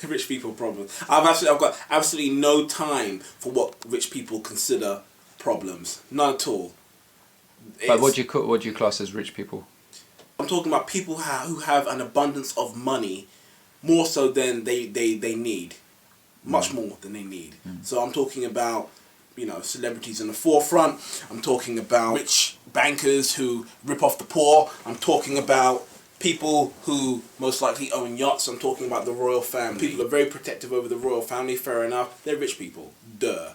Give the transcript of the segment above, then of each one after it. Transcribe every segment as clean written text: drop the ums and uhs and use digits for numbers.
Rich people problems. I've got absolutely no time for what rich people consider problems. None at all. But what do you class as rich people? I'm talking about people who have an abundance of money, more so than they need, much more than they need. So I'm talking about, celebrities in the forefront. I'm talking about rich bankers who rip off the poor. I'm talking about people who most likely own yachts. I'm talking about the royal family. People are very protective over the royal family. Fair enough. They're rich people. Duh.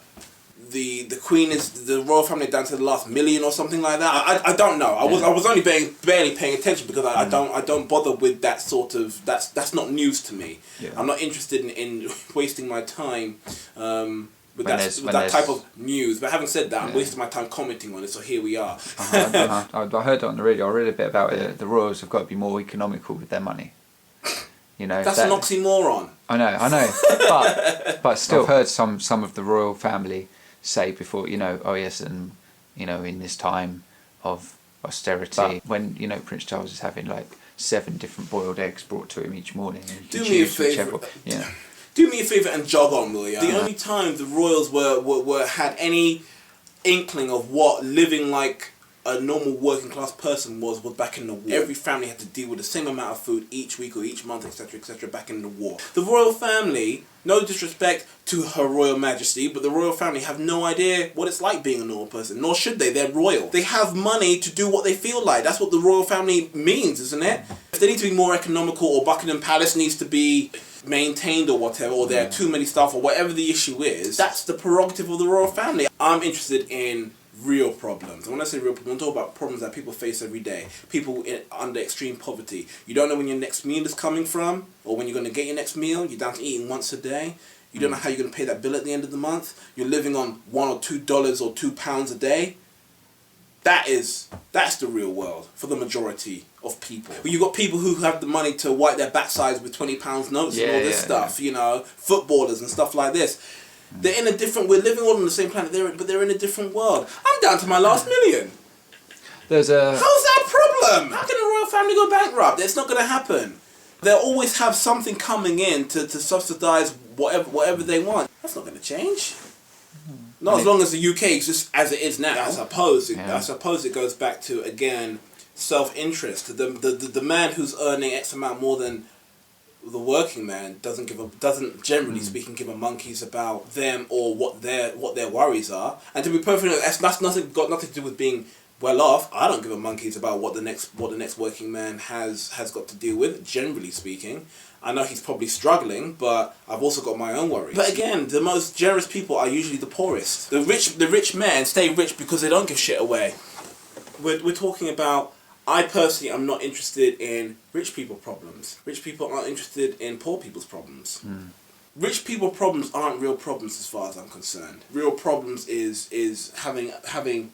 The Queen is the royal family down to the last million or something like that. I don't know. I was only barely paying attention because I don't bother with that sort of that's not news to me. Yeah. I'm not interested in wasting my time with that type of news. But having said that, I'm wasting my time commenting on it. So here we are. I heard it on the radio. I read a bit about it. The royals have got to be more economical with their money. That's an oxymoron. I know. but still, I've heard some of the royal family say before, oh yes, and in this time of austerity, when Prince Charles is having like 7 different boiled eggs brought to him each morning. And do me a favour. Do me a favour and jog on, will you? The only time the royals were had any inkling of what living like a normal working class person was back in the war. Every family had to deal with the same amount of food each week or each month, etc., back in the war. The royal family, no disrespect to Her Royal Majesty, but the royal family have no idea what it's like being a normal person, nor should they. They're royal. They have money to do what they feel like. That's what the royal family means, isn't it? If they need to be more economical, or Buckingham Palace needs to be maintained or whatever, or there are too many staff, or whatever the issue is, that's the prerogative of the royal family. I'm interested in real problems. And when I say real problems, I'm talking about problems that people face every day. People under extreme poverty. You don't know when your next meal is coming from, or when you're going to get your next meal. You're down to eating once a day. You don't know how you're going to pay that bill at the end of the month. You're living on $1 or $2 or £2 a day. That's the real world for the majority of people. But you've got people who have the money to wipe their backsides with £20 notes and all this stuff. Footballers and stuff like this. They're in a different... We're living all on the same planet, but they're in a different world. I'm down to my last million. How's that a problem? How can a royal family go bankrupt? It's not going to happen. They'll always have something coming in to subsidise whatever they want. That's not going to change. Not as long as the UK exists as it is now. I suppose it goes back to, again, self-interest. The man who's earning X amount more than the working man doesn't generally speaking give a monkeys about them or what their worries are. And to be perfectly honest, that's got nothing to do with being well off. I don't give a monkeys about what the next working man has got to deal with, generally speaking. I know he's probably struggling, but I've also got my own worries. But again, the most generous people are usually the poorest. The rich men stay rich because they don't give shit away. We're talking about, I personally am not interested in rich people problems. Rich people aren't interested in poor people's problems. Rich people problems aren't real problems as far as I'm concerned. Real problems is having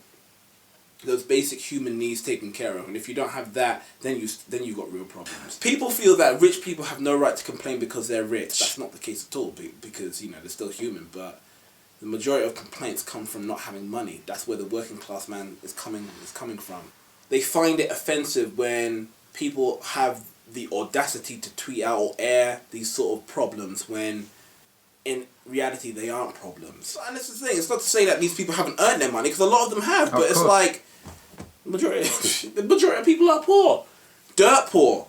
those basic human needs taken care of, and if you don't have that, then you got real problems. People feel that rich people have no right to complain because they're rich. That's not the case at all, because they're still human. But the majority of complaints come from not having money. That's where the working class man is coming from. They find it offensive when people have the audacity to tweet out or air these sort of problems when in reality they aren't problems. And this is the thing, it's not to say that these people haven't earned their money, because a lot of them have, but it's like the majority of people are poor. Dirt poor.